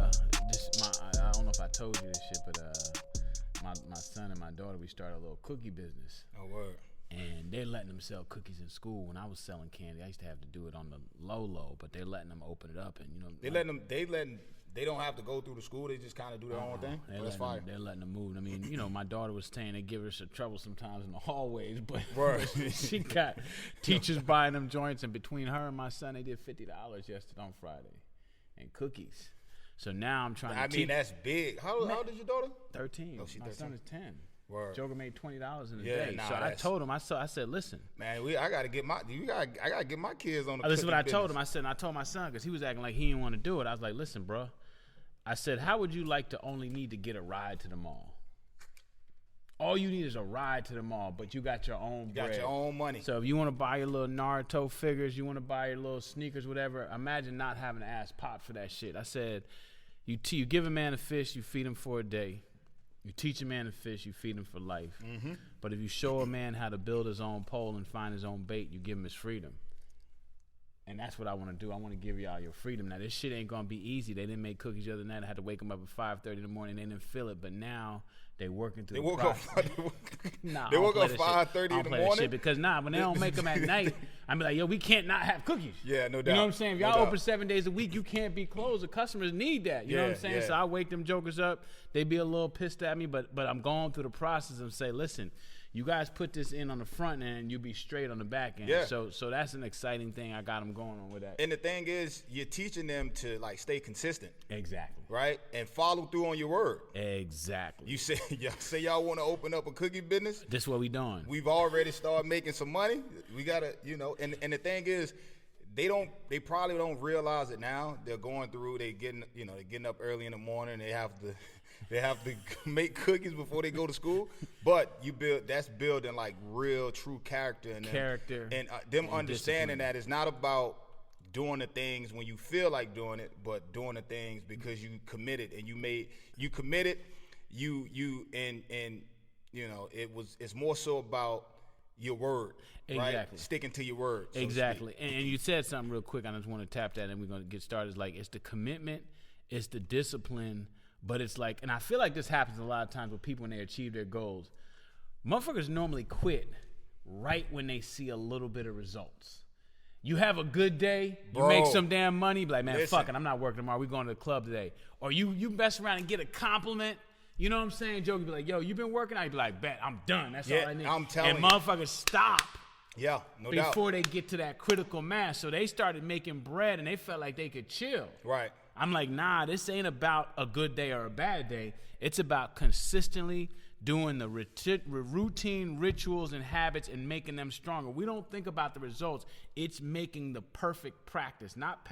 I don't know if I told you this shit, but my son and my daughter, we started a little cookie business. Oh, word. And they're letting them sell cookies in school. When I was selling candy, I used to have to do it on the low, but they're letting them open it up, and They don't have to go through the school. They just kind of do their own thing. That's fire. They're letting them move. I mean, my daughter was saying they give her some trouble sometimes in the hallways, but she got teachers buying them joints, and between her and my son, they did $50 yesterday on Friday, and cookies. So now I'm trying to teach. That's big. How old is your daughter? 13. Oh, she's 13. My son is 10. Word. Joker made $20 in a day. Nah, so I told him, I said, listen. Man, I gotta get my kids on the Listen what I business. told him. I told my son, because he was acting like he didn't want to do it. I was like, listen, bro. I said, how would you like to only need to get a ride to the mall? All you need is a ride to the mall, but you got your own bread. Got your own money. So if you want to buy your little Naruto figures, you want to buy your little sneakers, whatever, imagine not having to ask Pop for that shit. I said, you give a man a fish, you feed him for a day. You teach a man to fish, you feed him for life. Mm-hmm. But if you show a man how to build his own pole and find his own bait, you give him his freedom. And that's what I want to do. I want to give y'all your freedom. Now, this shit ain't going to be easy. They didn't make cookies the other night. I had to wake them up at 5:30 in the morning. They didn't feel it. But now they working through the process. They woke up 5:30 in the morning? Because when they don't make them at night, I be like, yo, we can't not have cookies. Yeah, no doubt. You know what I'm saying? If y'all open 7 days a week, you can't be closed. The customers need that. You know what I'm saying? Yeah. So I wake them jokers up. They be a little pissed at me, but I'm going through the process and say, listen, you guys put this in on the front end, you be straight on the back end. Yeah. So that's an exciting thing. I got them going on with that. And the thing is, you're teaching them to stay consistent. Exactly. Right? And follow through on your word. Exactly. You say y'all want to open up a cookie business. This is what we doing. We've already started making some money. We gotta, and the thing is, they probably don't realize it now. They're going through, they're getting up early in the morning. They have to make cookies before they go to school. But that's building real, true character in them. And them understanding that it's not about doing the things when you feel like doing it, but doing the things because you committed and you committed. It's more so about your word. Exactly. Right? Sticking to your word. So exactly. And you said something real quick. I just want to tap that and we're going to get started. It's the commitment, it's the discipline, but it's and I feel like this happens a lot of times with people when they achieve their goals. Motherfuckers normally quit right when they see a little bit of results. You have a good day, you make some damn money, be like, man, fuck it, I'm not working tomorrow, we going to the club today. Or you mess around and get a compliment. You know what I'm saying? Joe, you be like, yo, you been working out? You be like, bet, I'm done. That's all I need. I'm telling you. And motherfuckers stop. Yeah, no doubt. Before they get to that critical mass. So they started making bread and they felt like they could chill. Right. I'm like, nah, this ain't about a good day or a bad day. It's about consistently doing the routine rituals and habits and making them stronger. We don't think about the results. It's making the perfect practice, not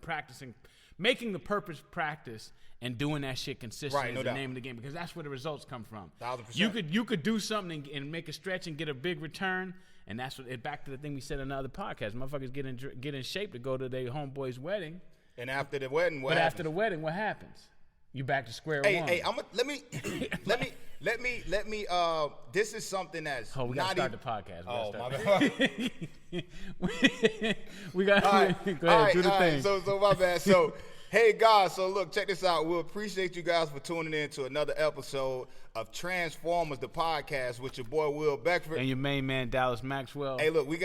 practicing, making the perfect practice and doing that shit consistently is the name of the game, because that's where the results come from. 1,000%. You could do something and make a stretch and get a big return, and that's what back to the thing we said in another podcast. Motherfuckers get in shape to go to their homeboy's wedding. And after the wedding, what happens? After the wedding, what happens? You back to square one. Hey, let me. This is something that's. Oh, we gotta start the podcast. My bad. We got. All right, go ahead, do the thing. So my bad. So, hey guys. So look, check this out. We appreciate you guys for tuning in to another episode of Transformers, the podcast with your boy Will Beckford and your main man Dallas Maxwell. Hey, look, we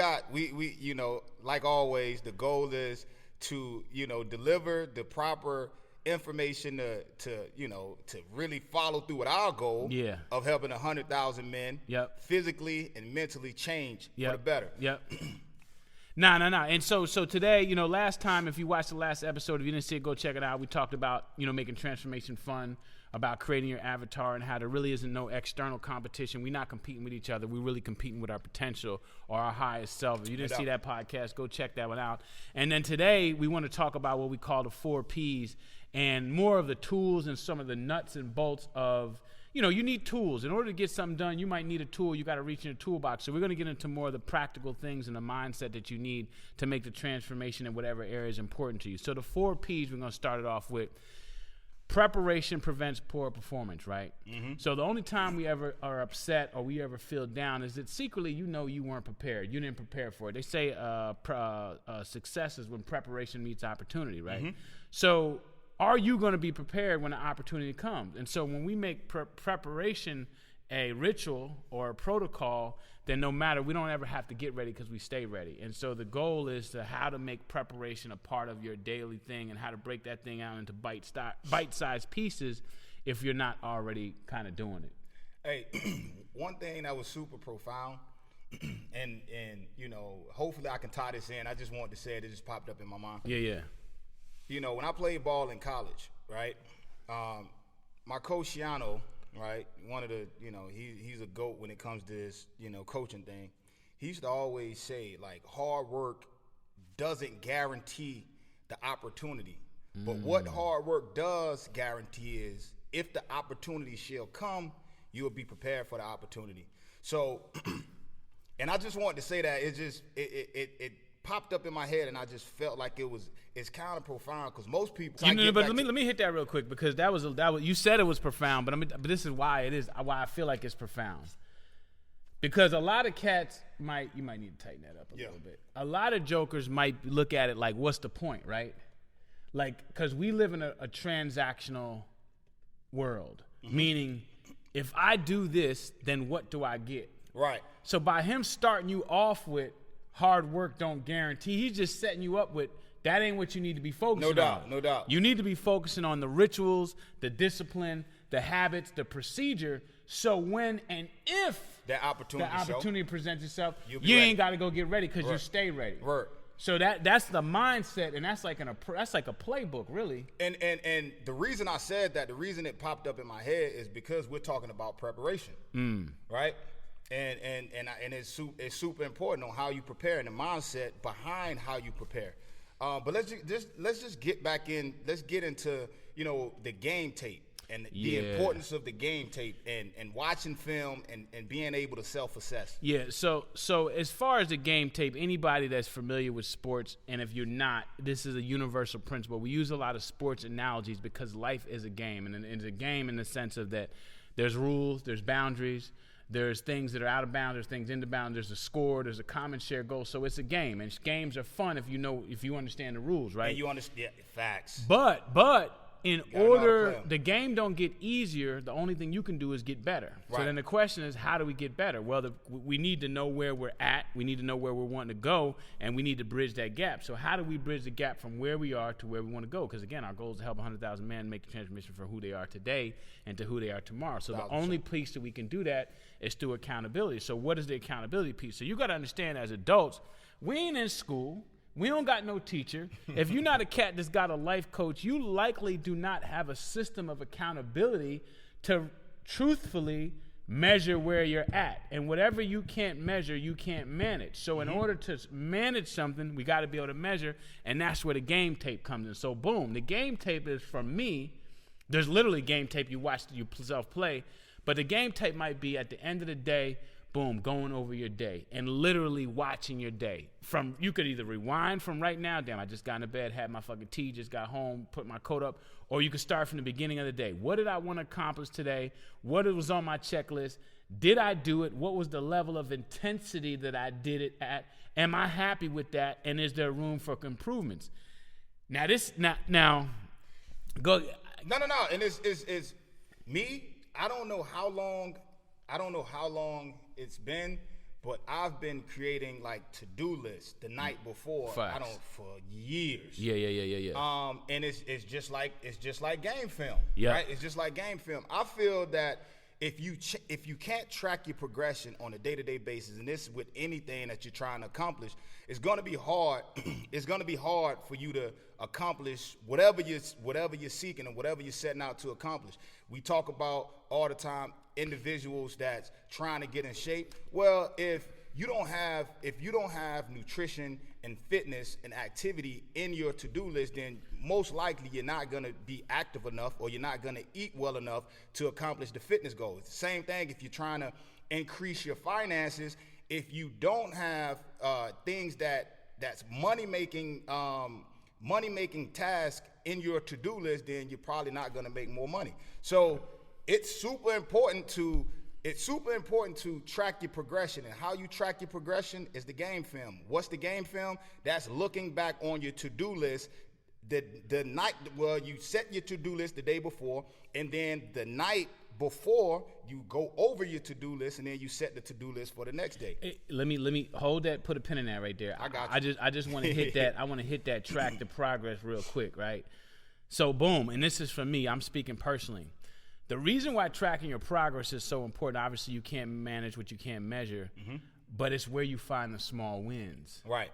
like always, the goal is to deliver the proper information to really follow through with our goal of helping 100,000 men physically and mentally change for the better. No. And so today, last time, if you watched the last episode, if you didn't see it, go check it out. We talked about, making transformation fun, about creating your avatar, and how there really isn't no external competition. We're not competing with each other. We're really competing with our potential or our highest self. If you didn't see that podcast, go check that one out. And then today, we want to talk about what we call the 4 Ps and more of the tools and some of the nuts and bolts of, you need tools. In order to get something done, you might need a tool. You got to reach in a toolbox. So we're going to get into more of the practical things and the mindset that you need to make the transformation in whatever area is important to you. So the 4 Ps, we're going to start it off with. Preparation prevents poor performance, right? Mm-hmm. So the only time we ever are upset or we ever feel down is that secretly you weren't prepared. You didn't prepare for it. They say success is when preparation meets opportunity, right? Mm-hmm. So are you going to be prepared when the opportunity comes? And so when we make preparation a ritual or a protocol, then no matter, we don't ever have to get ready because we stay ready. And so the goal is to how to make preparation a part of your daily thing and how to break that thing out into bite-sized pieces if you're not already kind of doing it. Hey, one thing that was super profound, and you know, hopefully I can tie this in. I just wanted to say it. It just popped up in my mind. Yeah. You know, when I played ball in college, right, my coach, Shiano, right, one of the, you know, he's a GOAT when it comes to this, you know, coaching thing. He used to always say, like, hard work doesn't guarantee the opportunity. But what hard work does guarantee is if the opportunity shall come, you will be prepared for the opportunity. So, and I just wanted to say that it popped up in my head, and I just felt like it's kind of profound because most people. But let me hit that real quick because that was you said it was profound, but this is why I feel like it's profound. Because a lot of cats you might need to tighten that up a little bit. A lot of jokers might look at it like, what's the point, right? Like, because we live in a transactional world, meaning if I do this, then what do I get? Right. So by him starting you off with hard work don't guarantee, he's just setting you up with that ain't what you need to be focusing on. No doubt. You need to be focusing on the rituals, the discipline, the habits, the procedure. So when and if the opportunity presents itself, you ready. Ain't got to go get ready because you stay ready. Right. So that's the mindset, and that's like a playbook, really. And the reason I said that, the reason it popped up in my head is because we're talking about preparation, right? And it's super important on how you prepare and the mindset behind how you prepare. But let's just get back in. Let's get into, you know, the game tape and the importance of the game tape and watching film and being able to self-assess. Yeah. So as far as the game tape, anybody that's familiar with sports, and if you're not, this is a universal principle. We use a lot of sports analogies because life is a game, and it's a game in the sense of that there's rules, there's boundaries. There's things that are out of bounds. There's things into bounds. There's a score. There's a common shared goal. So it's a game, and games are fun if you understand the rules, right? And you understand facts. But in order, the game don't get easier. The only thing you can do is get better. Right. So then the question is, how do we get better? Well, we need to know where we're at. We need to know where we're wanting to go, and we need to bridge that gap. So how do we bridge the gap from where we are to where we want to go? Because again, our goal is to help 100,000 men make the transformation from who they are today and to who they are tomorrow. So the only piece that we can do that is through accountability. So what is the accountability piece? So you got to understand, as adults, we ain't in school. We don't got no teacher. If you're not a cat that's got a life coach, you likely do not have a system of accountability to truthfully measure where you're at. And whatever you can't measure, you can't manage. So in order to manage something, we got to be able to measure, and that's where the game tape comes in. So boom, the game tape is from me. There's literally game tape you watch yourself play, but the game tape might be at the end of the day, boom, going over your day and literally watching your day. You could either rewind from right now, damn, I just got into bed, had my fucking tea, just got home, put my coat up, or you could start from the beginning of the day. What did I want to accomplish today? What was on my checklist? Did I do it? What was the level of intensity that I did it at? Am I happy with that? And is there room for improvements? Now go. No. And it's me. I don't know how long it's been, but I've been creating like to-do lists the night before. Facts. For years. Yeah. And it's just like game film. Yeah. Right. It's just like game film. I feel that if you can't track your progression on a day-to-day basis, and this is with anything that you're trying to accomplish, it's going to be hard. It's going to be hard for you to accomplish whatever you're seeking and whatever you're setting out to accomplish. We talk about all the time individuals that's trying to get in shape. Well, if you don't have nutrition and fitness and activity in your to-do list, then most likely you're not going to be active enough, or you're not going to eat well enough to accomplish the fitness goals. Same thing if you're trying to increase your finances. If you don't have things that's money-making task in your to-do list, then you're probably not going to make more money. So it's super important to track your progression, and how you track your progression is the game film. What's the game film? That's looking back on your to-do list the night, well, you set your to-do list the day before, and then the night before you go over your to-do list, and then you set the to-do list for the next day. Hey, let me hold that, put a pin in that right there. I got you. I just want to hit that. I want to hit that track to progress real quick, right? So boom, and this is for me. I'm speaking personally. The reason why tracking your progress is so important, obviously you can't manage what you can't measure, but it's where you find the small wins. Right.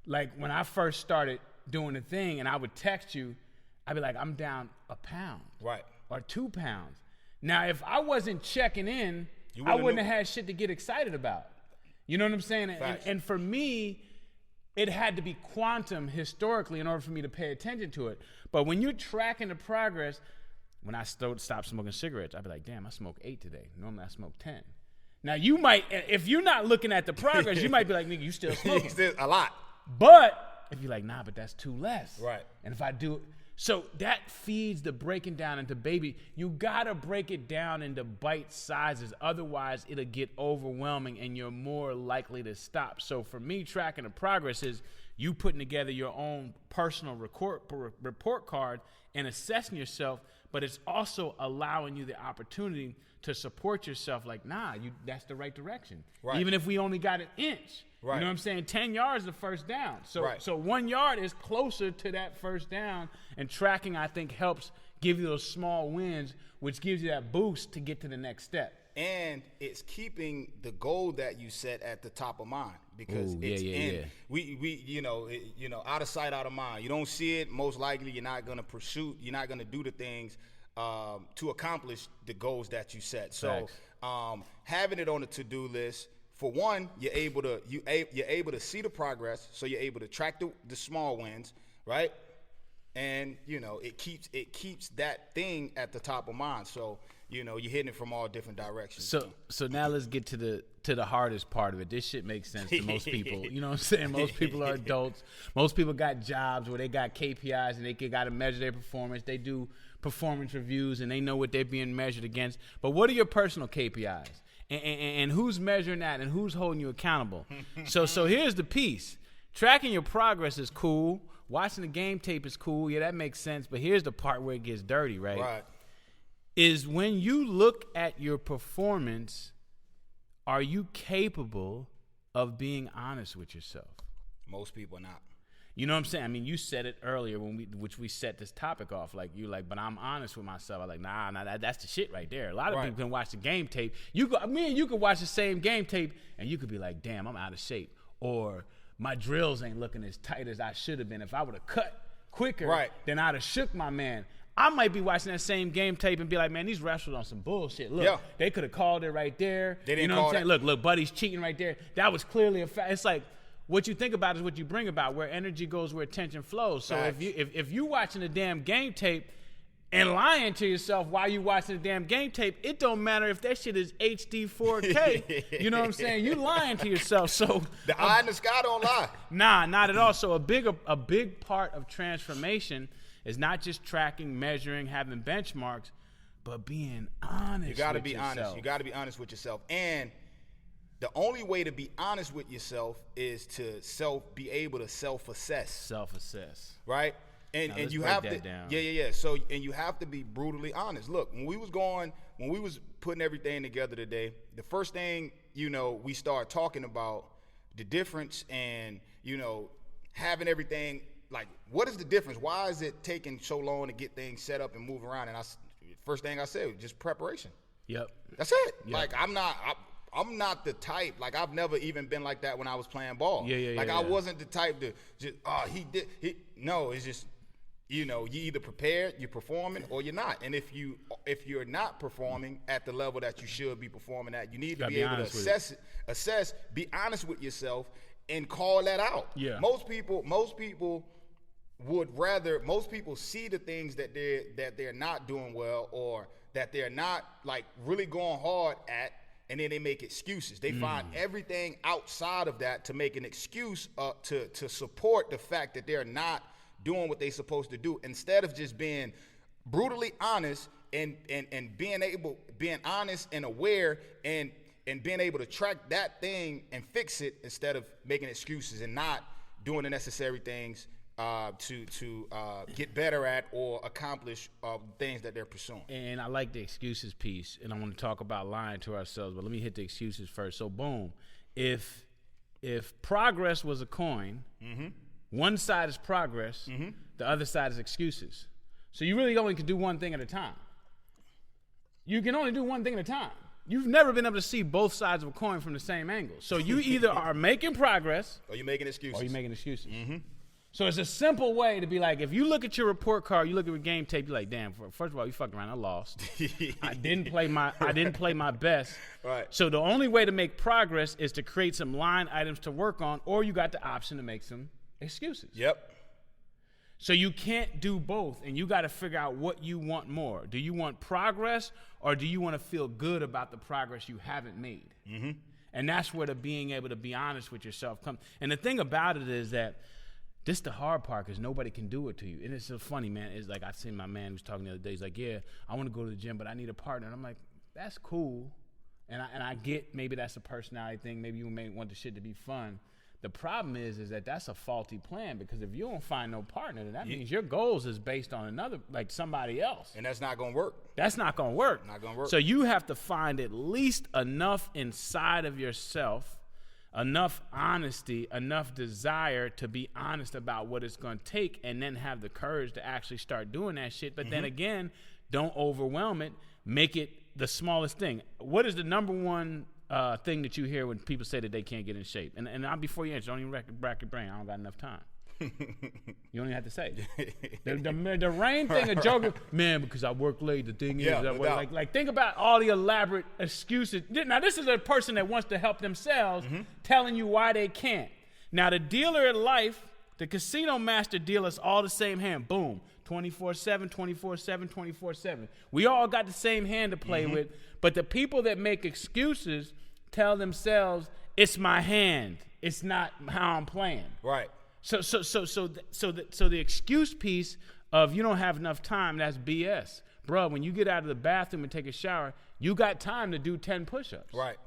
Like when I first started doing the thing and I would text you, I'd be like, I'm down a pound. Right. Or 2 pounds. Now, if I wasn't checking in, I wouldn't have had shit to get excited about. You know what I'm saying? And for me, it had to be quantum historically in order for me to pay attention to it. But when you're tracking the progress, when I stopped smoking cigarettes, I'd be like, damn, I smoked 8 today. Normally I smoke 10. Now, you might, if you're not looking at the progress, you might be like, nigga, you still smoking. A lot. But if you're like, nah, but that's 2 less. Right. And if I do, so that feeds the breaking down into baby. You gotta break it down into bite sizes. Otherwise, it'll get overwhelming and you're more likely to stop. So for me, tracking the progress is you putting together your own personal report card and assessing yourself, but it's also allowing you the opportunity to support yourself. Like, nah, that's the right direction. Right. Even if we only got an inch. Right. You know what I'm saying? 10 yards is the first down. So 1 yard is closer to that first down. And tracking, I think, helps give you those small wins, which gives you that boost to get to the next step. And it's keeping the goal that you set at the top of mind because we out of sight, out of mind. You don't see it. Most likely, you're not going to pursue. You're not going to do the things to accomplish the goals that you set. So having it on the to-do list. For one, you're able to see the progress, so you're able to track the small wins, right? And it keeps that thing at the top of mind. So you're hitting it from all different directions. So now let's get to the hardest part of it. This shit makes sense to most people. You know what I'm saying? Most people are adults. Most people got jobs where they got KPIs and they got to measure their performance. They do performance reviews and they know what they're being measured against. But what are your personal KPIs? And who's measuring that and who's holding you accountable? So here's the piece. Tracking your progress is cool. Watching the game tape is cool. Yeah, that makes sense. But here's the part where it gets dirty, right? Right. Is when you look at your performance, are you capable of being honest with yourself? Most people are not. You know what I'm saying? I mean, you said it earlier which we set this topic off. Like, you're like, but I'm honest with myself. I'm like, nah, that's the shit right there. A lot of people can watch the game tape. Me and you could watch the same game tape, and you could be like, damn, I'm out of shape. Or my drills ain't looking as tight as I should have been. If I would have cut quicker, then I'd have shook my man. I might be watching that same game tape and be like, man, these refs were on some bullshit. Look, they could have called it right there. They didn't you know call what I'm saying? that. Look, Buddy's cheating right there. That was clearly a fact. It's like, what you think about is what you bring about. Where energy goes, where attention flows. So if you watching the damn game tape and lying to yourself while you watching the damn game tape, it don't matter if that shit is HD 4K. You know what I'm saying? You lying to yourself. So the eye in the sky don't lie. Nah, not at all. So a big part of transformation is not just tracking, measuring, having benchmarks, but being honest. You got to be honest. You got to be honest with yourself. And the only way to be honest with yourself is to be able to self-assess. Self-assess. Right? And you have to down. Yeah. So and you have to be brutally honest. Look, when we was putting everything together today, the first thing, we start talking about the difference and, having everything, like, what is the difference? Why is it taking so long to get things set up and move around? And first thing I said was just preparation. Yep. That's it. Yep. Like, I'm not the type, like, I've never even been like that when I was playing ball. I wasn't the type to just, no, it's just, you either prepared, you're performing, or you're not. And if you're not performing at the level that you should be performing at, you need to be able to assess, be honest with yourself, and call that out. Yeah. Most people see the things that they're not doing well, or that they're not, like, really going hard at, and then they make excuses. They find everything outside of that to make an excuse to support the fact that they're not doing what they're supposed to do, instead of just being brutally honest and being honest and aware and being able to track that thing and fix it, instead of making excuses and not doing the necessary things to get better at or accomplish things that they're pursuing. And I like the excuses piece, and I want to talk about lying to ourselves, but let me hit the excuses first. So boom, if progress was a coin, one side is progress, the other side is excuses. So you really only can do one thing at a time. You can only do one thing at a time. You've never been able to see both sides of a coin from the same angle. So you either are making progress Or you're making excuses. or you're making excuses. So it's a simple way to be like, if you look at your report card, you look at your game tape, you're like, damn, first of all, you fucked around, I lost. I didn't play my best. Right. So the only way to make progress is to create some line items to work on, or you got the option to make some excuses. Yep. So you can't do both, and you got to figure out what you want more. Do you want progress, or do you want to feel good about the progress you haven't made? And that's where the being able to be honest with yourself comes. And the thing about it is that this the hard part, because nobody can do it to you. And it's so funny, man. It's like I seen my man who was talking the other day. He's like, yeah, I want to go to the gym, but I need a partner. And I'm like, that's cool. And I get maybe that's a personality thing. Maybe you may want the shit to be fun. The problem is that that's a faulty plan, because if you don't find no partner, then that means your goals is based on another, like somebody else. And that's not going to work. That's not going to work. Not going to work. So you have to find at least enough inside of yourself, enough honesty, enough desire to be honest about what it's going to take, and then have the courage to actually start doing that shit. But then again, don't overwhelm it. Make it the smallest thing. What is the number one thing that you hear when people say that they can't get in shape? And I'll, before you answer, don't even rack your brain. I don't got enough time. You don't even have to say. The rain thing, a joke, man, because I work late. The thing is, like think about all the elaborate excuses. Now, this is a person that wants to help themselves, telling you why they can't. Now, the dealer in life, the casino master deal us all the same hand. Boom. 24/7, 24/7, 24/7. We all got the same hand to play with, but the people that make excuses tell themselves, it's my hand. It's not how I'm playing. Right. So the excuse piece of you don't have enough time, that's BS. Bro, when you get out of the bathroom and take a shower, you got time to do 10 push-ups. Right.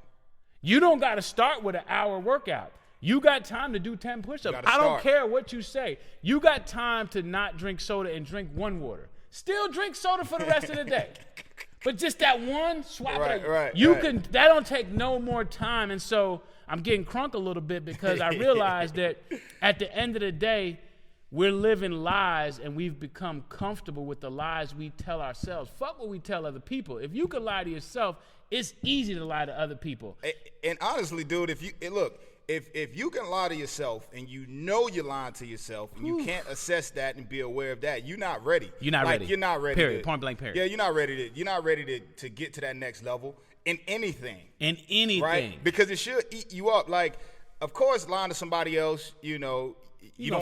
You don't got to start with an hour workout. You got time to do 10 push-ups. I don't care what you say. You got time to not drink soda and drink one water. Still drink soda for the rest of the day. But just that one, swap it. Right. That don't take no more time. And so I'm getting crunk a little bit, because I realize that at the end of the day, we're living lies, and we've become comfortable with the lies we tell ourselves. Fuck what we tell other people. If you can lie to yourself, it's easy to lie to other people. And honestly, dude, if you can lie to yourself and you know you're lying to yourself and you can't assess that and be aware of that, you're not ready. You're not ready. You're not ready. Period. Point blank. Period. Yeah, you're not ready to get to that next level in anything. Right? Because it should eat you up. Like, of course, lying to somebody else, you don't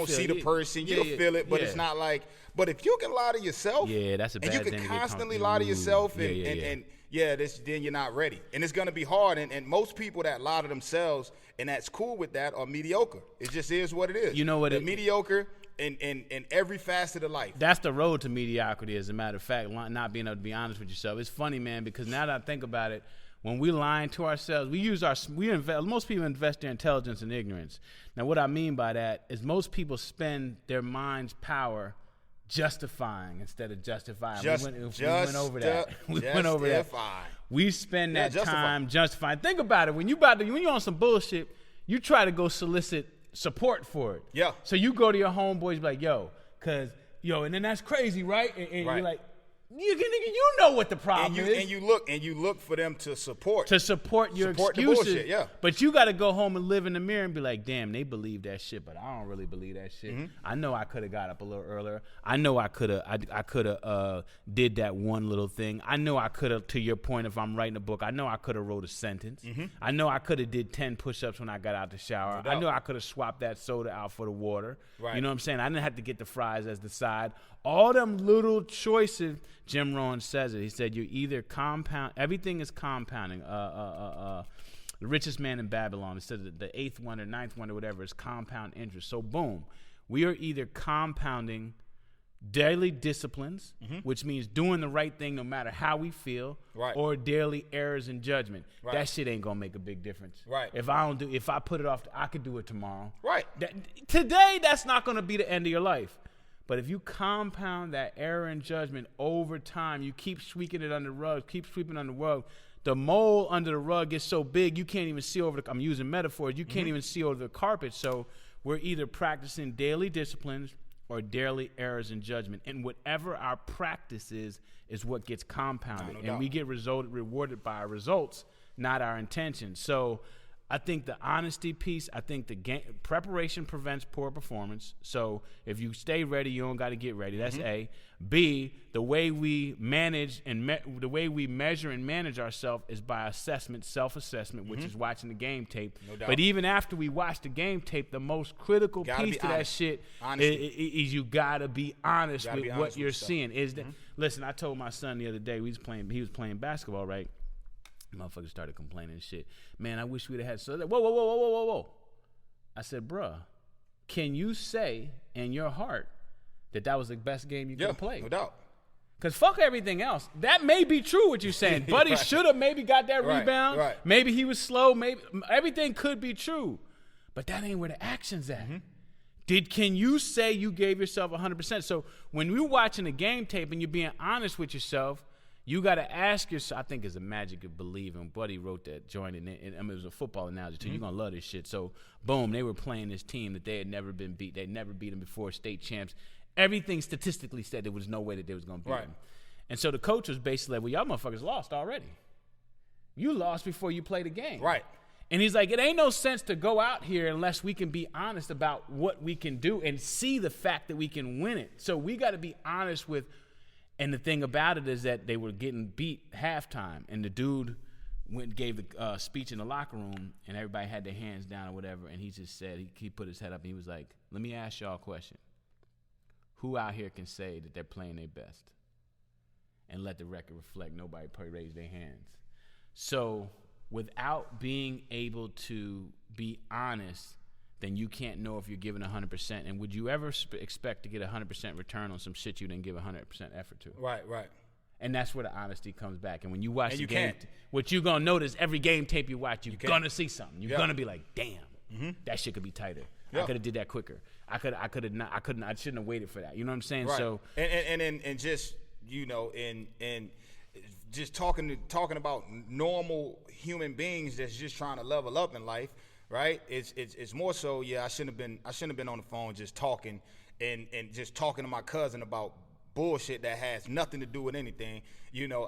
see the person, you don't feel it, but it's not like. But if you can lie to yourself, that's a bad thing. And you can constantly lie to yourself, then you're not ready, and it's gonna be hard. And most people that lie to themselves and that's cool with that are mediocre. It just is what it is. You know what? They're mediocre in every facet of life. That's the road to mediocrity, as a matter of fact, not being able to be honest with yourself. It's funny, man, because now that I think about it, when we lying to ourselves, most people invest their intelligence in ignorance. Now, what I mean by that is most people spend their mind's power justifying instead of justifying. We went over that. We spend that time justifying. Think about it. When you're on some bullshit, you try to go solicit support for it. Yeah. So you go to your homeboys, like, and then that's crazy, right? And right. You're like, you know what the problem is. And you look for them to support your excuses. The bullshit, yeah. But you got to go home and live in the mirror and be like, damn, they believe that shit, but I don't really believe that shit. I know I could have got up a little earlier. I know I could have did that one little thing. I know I could have, to your point, if I'm writing a book, I know I could have wrote a sentence. I know I could have did 10 push-ups when I got out the shower. I know I could have swapped that soda out for the water. Right. You know what I'm saying? I didn't have to get the fries as the side. All them little choices, Jim Rohn says it. He said you're either everything is compounding. The richest man in Babylon, instead of the 8th wonder, 9th wonder, whatever, is compound interest. So boom, we are either compounding daily disciplines, which means doing the right thing no matter how we feel, Right. or daily errors in judgment. Right. That shit ain't gonna make a big difference. Right. If I put it off, I could do it tomorrow. Right. Today, that's not gonna be the end of your life. But if you compound that error in judgment over time, you keep sweeping it under the rug, the mole under the rug gets so big you can't even see over I'm using metaphors, you can't even see over the carpet. So we're either practicing daily disciplines or daily errors in judgment. And whatever our practice is what gets compounded. No and doubt. we get rewarded by our results, not our intentions. So I think the honesty piece, I think the preparation prevents poor performance. So if you stay ready, you don't got to get ready. That's A. B, the way we manage and the way we measure and manage ourselves is by assessment, self-assessment, which is watching the game tape. No doubt. But even after we watch the game tape, the most critical Gotta piece be to that honest. shit Honesty. is you got to be honest Gotta with be what honest with you're yourself. seeing. Listen, I told my son the other day, he was playing basketball, right? Motherfuckers started complaining and shit. Man, I wish we'd have had whoa. I said, bruh, can you say in your heart that was the best game you could have played? No doubt. Because fuck everything else. That may be true what you're saying. Buddy Right. should have maybe got that Right, rebound. right. Maybe he was slow. Maybe everything could be true. But that ain't where the action's at. Can you say you gave yourself 100%? So when you're watching a game tape and you're being honest with yourself, you got to ask yourself. I think it's the magic of believing. Buddy wrote that joint, and it was a football analogy too. You're gonna love this shit. So boom, they were playing this team that they had never been beat. They'd never beat them before, state champs. Everything statistically said there was no way that they was gonna beat Right. them. And so the coach was basically like, "Well, y'all motherfuckers lost already. You lost before you played the game." Right. And he's like, it ain't no sense to go out here unless we can be honest about what we can do and see the fact that we can win it. So we got to be honest with. And the thing about it is that they were getting beat halftime, and the dude went and gave the speech in the locker room, and everybody had their hands down or whatever, and he just said, he put his head up, and he was like, let me ask y'all a question. Who out here can say that they're playing their best? And let the record reflect nobody raised their hands. So without being able to be honest, then you can't know if you're giving 100%. And would you ever expect to get 100% return on some shit you didn't give 100% effort to? Right. And that's where the honesty comes back. And when you watch And the you game, can't. what you're going to notice, every game tape you watch, you're can't. going to see something. You're Yeah. going to be like, damn, that shit could be tighter. I Yeah. could have did that quicker. I shouldn't have waited for that. You know what I'm saying? Right. So and just and just talking about normal human beings that's just trying to level up in life, right? It's more so. Yeah, I shouldn't have been on the phone just talking and just talking to my cousin about bullshit that has nothing to do with anything.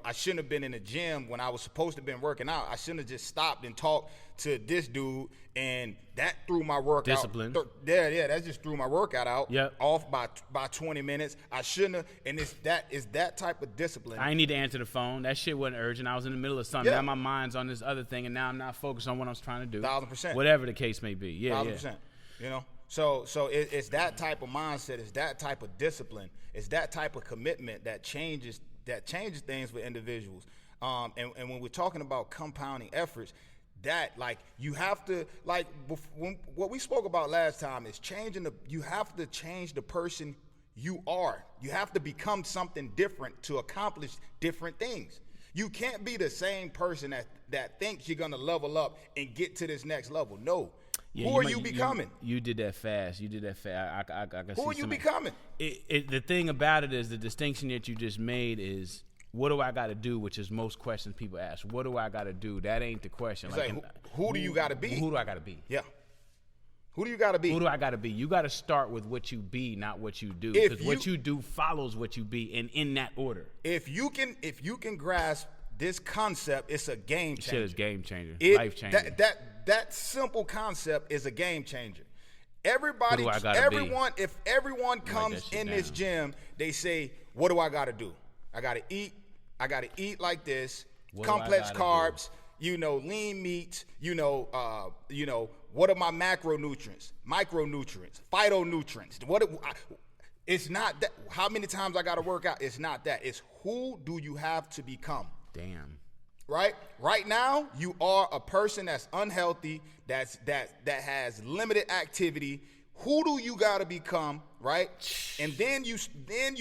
I shouldn't have been in the gym when I was supposed to have been working out. I shouldn't have just stopped and talked to this dude, and that threw my workout. Discipline. That just threw my workout out Yep. off by 20 minutes. I shouldn't have, and it's that type of discipline. I ain't need to answer the phone. That shit wasn't urgent. I was in the middle of something. Yeah. Now my mind's on this other thing, and now I'm not focused on what I was trying to do. 1,000%. Whatever the case may be. Yeah, 1,000%. So it's that type of mindset. It's that type of discipline. It's that type of commitment that changes things with individuals. And when we're talking about compounding efforts, that you have to what we spoke about last time is you have to change the person you are. You have to become something different to accomplish different things. You can't be the same person that thinks you're gonna level up and get to this next level. No. Yeah, Who are you becoming? You did that fast. I can see Who are you somebody- becoming? The thing about it is the distinction that you just made is what do I got to do, which is most questions people ask. What do I got to do? That ain't the question. It's like, who do you got to be? Who do I got to be? Yeah. Who do you got to be? Who do I got to be? You got to start with what you be, not what you do. If Because what you do follows what you be, and in that order. If you can grasp this concept, it's a game changer. Shit is game changer, It- life changer. That simple concept is a game changer. Who do I gotta be? If everyone comes that shit in this down. they say, what do I got to do? I got to eat. I got to eat like this. What do I Complex gotta carbs. Lean meats. What are my macronutrients, micronutrients, phytonutrients? It's not that. How many times I got to work out? It's not that. It's who do you have to become? Damn. Right now, you are a person that's unhealthy, that has limited activity. Who do you got to become, right? And then you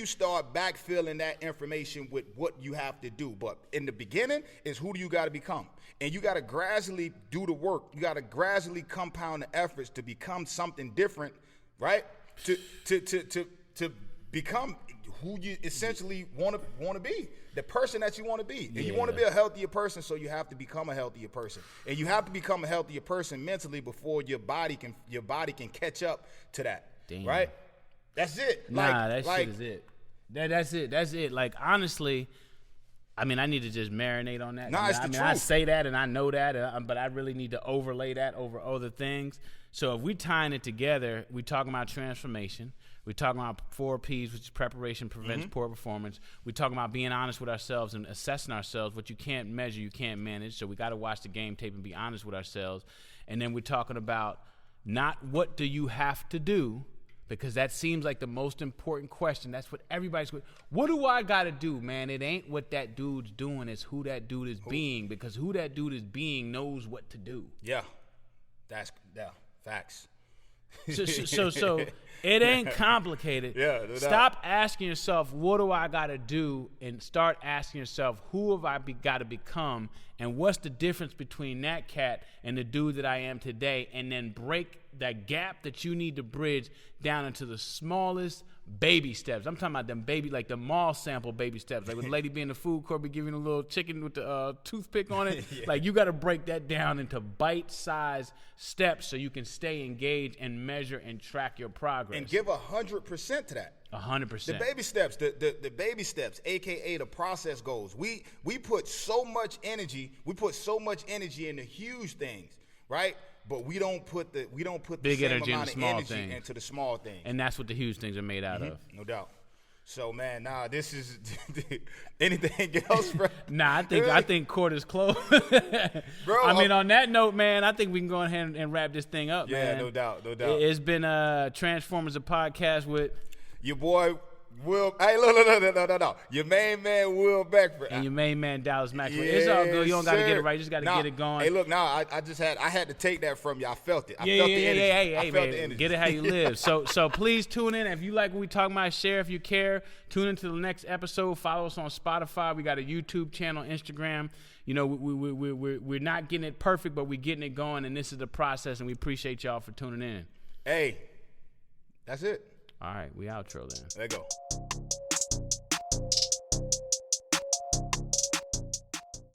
start backfilling that information with what you have to do. But in the beginning is who do you got to become? And you got to gradually do the work. You got to gradually compound the efforts to become something different, right? To become who you essentially want to be, the person that you want to be. And you want to be a healthier person, so you have to become a healthier person. And you have to become a healthier person mentally before your body can catch up to that. Damn. Right? That's it. That shit is it. That's it. Like, honestly, I mean, I need to just marinate on that. It's the truth. I say that and I know that, but I really need to overlay that over other things. So if we tying it together, we talking about transformation. We're talking about 4 Ps, which is preparation prevents poor performance. We're talking about being honest with ourselves and assessing ourselves. What you can't measure, you can't manage. So we got to watch the game tape and be honest with ourselves. And then we're talking about not what do you have to do, because that seems like the most important question. That's what everybody's going, what do I got to do, man? It ain't what that dude's doing. It's who that dude is being, because who that dude is being knows what to do. Yeah. Facts. So it ain't complicated. Yeah, no doubt. Stop asking yourself, what do I got to do? And start asking yourself, who have I got to become? And what's the difference between that cat and the dude that I am today? And then break that gap that you need to bridge down into the smallest baby steps. I'm talking about them baby, like the mall sample baby steps. Like when the lady be in the food court, be giving a little chicken with the toothpick on it. Yeah. Like you got to break that down into bite-sized steps so you can stay engaged and measure and track your progress. And give 100% to that. 100%. The baby steps, the baby steps, aka the process goals. We put so much energy. We put so much energy into huge things, right? But we don't put the big same energy amount in of energy into the small things. And that's what the huge things are made out of. No doubt. So man, this is anything else, bro? I think court is closed. Bro, I mean, on that note, man, I think we can go ahead and wrap this thing up, man. Yeah, no doubt. It's been Transformers, a podcast with your boy Will. Hey, look. Your main man Will Beckford and your main man Dallas Maxwell. Yeah, it's all good. You don't got to get it right. You just got to get it going. Hey, look, I had to take that from you. I felt it. I felt the energy. Get it how you live. So please tune in. If you like what we talking about, share if you care. Tune into the next episode. Follow us on Spotify. We got a YouTube channel, Instagram. You know, we're not getting it perfect, but we're getting it going, and this is the process, and we appreciate y'all for tuning in. Hey, that's it. All right, we outro then. There you go.